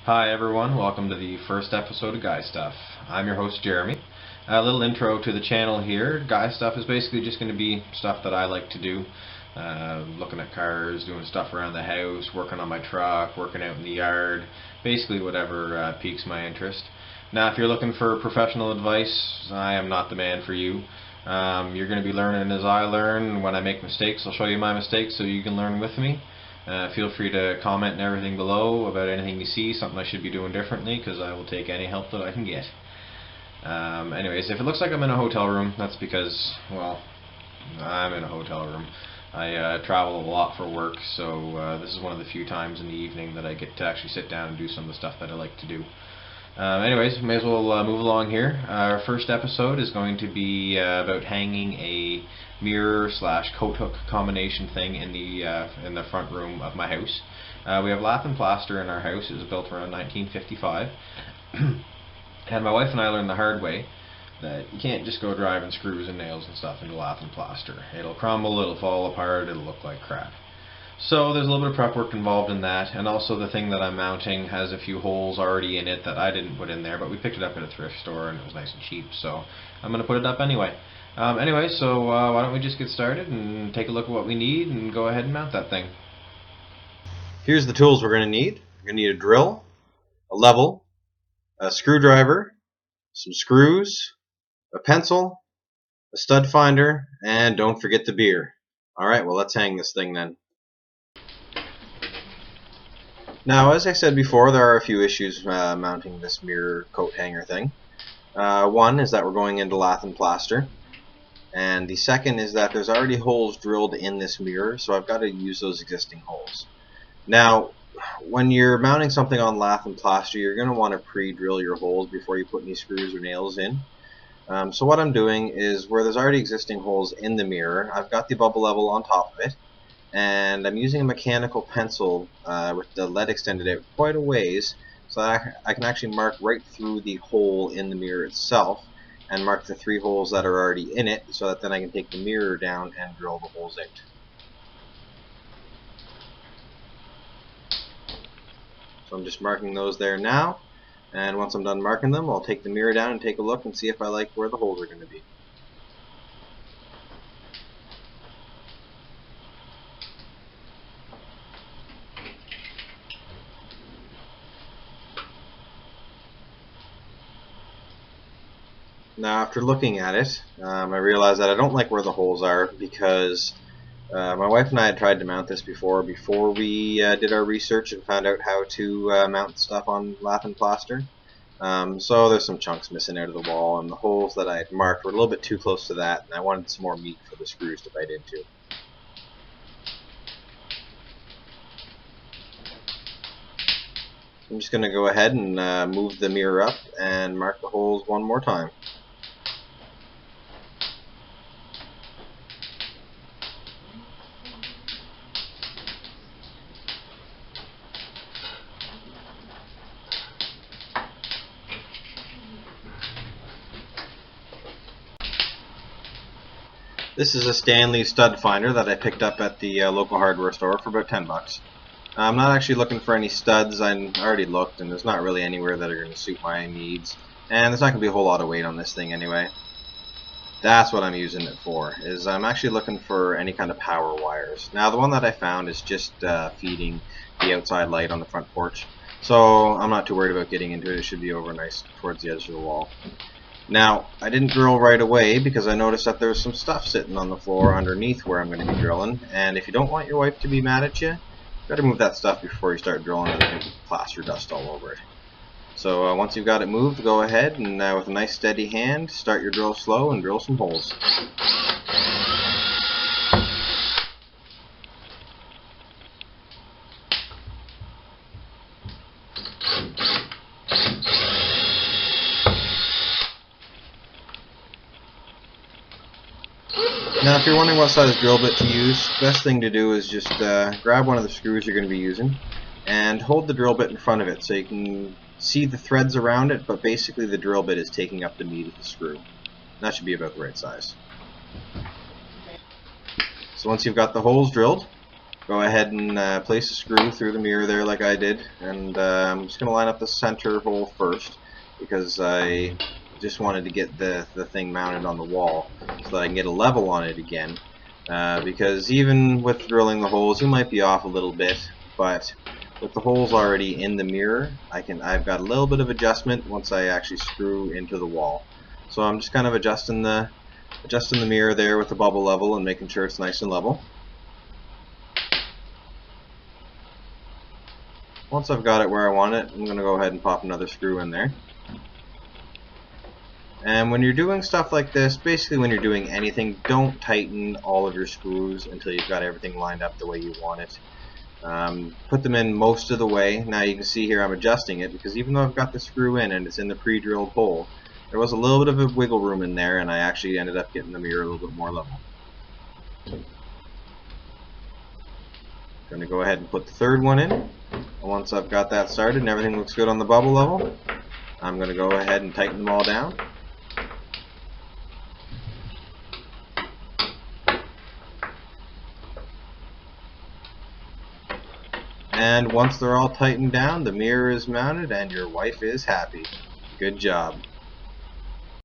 Hi everyone, welcome to the first episode of Guy Stuff. I'm your host Jeremy. A little intro to the channel here. Guy Stuff is basically just going to be stuff that I like to do. Looking at cars, doing stuff around the house, working on my truck, working out in the yard, basically whatever piques my interest. Now if you're looking for professional advice, I am not the man for you. You're going to be learning as I learn. When I make mistakes, I'll show you my mistakes so you can learn with me. Feel free to comment and everything below about anything you see, something I should be doing differently, because I will take any help that I can get. Anyways, if it looks like I'm in a hotel room, that's because, well, I'm in a hotel room. I travel a lot for work, so this is one of the few times in the evening that I get to actually sit down and do some of the stuff that I like to do. Anyways, may as well move along here. Our first episode is going to be about hanging a mirror slash coat hook combination thing in the front room of my house. We have lath and plaster in our house. It was built around 1955. And my wife and I learned the hard way that you can't just go driving screws and nails and stuff into lath and plaster. It'll crumble, it'll fall apart, it'll look like crap. So there's a little bit of prep work involved in that, and also the thing that I'm mounting has a few holes already in it that I didn't put in there, but we picked it up at a thrift store and it was nice and cheap, so I'm going to put it up anyway. So why don't we just get started and take a look at what we need and go ahead and mount that thing. Here's the tools we're going to need. We're going to need a drill, a level, a screwdriver, some screws, a pencil, a stud finder, and don't forget the beer. Alright, well let's hang this thing then. Now, as I said before, there are a few issues mounting this mirror coat hanger thing. One is that we're going into lath and plaster, and the second is that there's already holes drilled in this mirror, so I've got to use those existing holes. Now, when you're mounting something on lath and plaster, you're going to want to pre-drill your holes before you put any screws or nails in. So what I'm doing is, where there's already existing holes in the mirror, I've got the bubble level on top of it, and I'm using a mechanical pencil with the lead extended out quite a ways, so that I can actually mark right through the hole in the mirror itself and mark the 3 holes that are already in it, so that then I can take the mirror down and drill the holes out. So I'm just marking those there now, and once I'm done marking them, I'll take the mirror down and take a look and see if I like where the holes are going to be. Now, after looking at it, I realized that I don't like where the holes are, because my wife and I had tried to mount this before we did our research and found out how to mount stuff on lath and plaster. So there's some chunks missing out of the wall, and the holes that I had marked were a little bit too close to that, and I wanted some more meat for the screws to bite into. I'm just going to go ahead and move the mirror up and mark the holes one more time. This is a Stanley stud finder that I picked up at the local hardware store for about 10 bucks. I'm not actually looking for any studs. I already looked, and there's not really anywhere that are going to suit my needs. And there's not going to be a whole lot of weight on this thing anyway. That's what I'm using it for, is I'm actually looking for any kind of power wires. Now, the one that I found is just feeding the outside light on the front porch. So I'm not too worried about getting into it. It should be over nice towards the edge of the wall. Now, I didn't drill right away because I noticed that there's some stuff sitting on the floor underneath where I'm going to be drilling, and if you don't want your wife to be mad at you, better move that stuff before you start drilling and get plaster dust all over it. So once you've got it moved, go ahead and with a nice steady hand, start your drill slow and drill some holes. Now, if you're wondering what size drill bit to use, the best thing to do is just grab one of the screws you're going to be using and hold the drill bit in front of it so you can see the threads around it, but basically the drill bit is taking up the meat of the screw. That should be about the right size. So once you've got the holes drilled, go ahead and place a screw through the mirror there like I did, and I'm just going to line up the center hole first because I just wanted to get the thing mounted on the wall so that I can get a level on it again, because even with drilling the holes you might be off a little bit, but with the holes already in the mirror I've got a little bit of adjustment once I actually screw into the wall. So I'm just kind of adjusting the mirror there with the bubble level and making sure it's nice and level. Once I've got it where I want it, I'm going to go ahead and pop another screw in there. And when you're doing stuff like this, basically when you're doing anything, don't tighten all of your screws until you've got everything lined up the way you want it. Put them in most of the way. Now you can see here I'm adjusting it because even though I've got the screw in and it's in the pre-drilled hole, there was a little bit of a wiggle room in there, and I actually ended up getting the mirror a little bit more level. Going to go ahead and put the third one in. And once I've got that started and everything looks good on the bubble level, I'm going to go ahead and tighten them all down. And once they're all tightened down, the mirror is mounted and your wife is happy. Good job.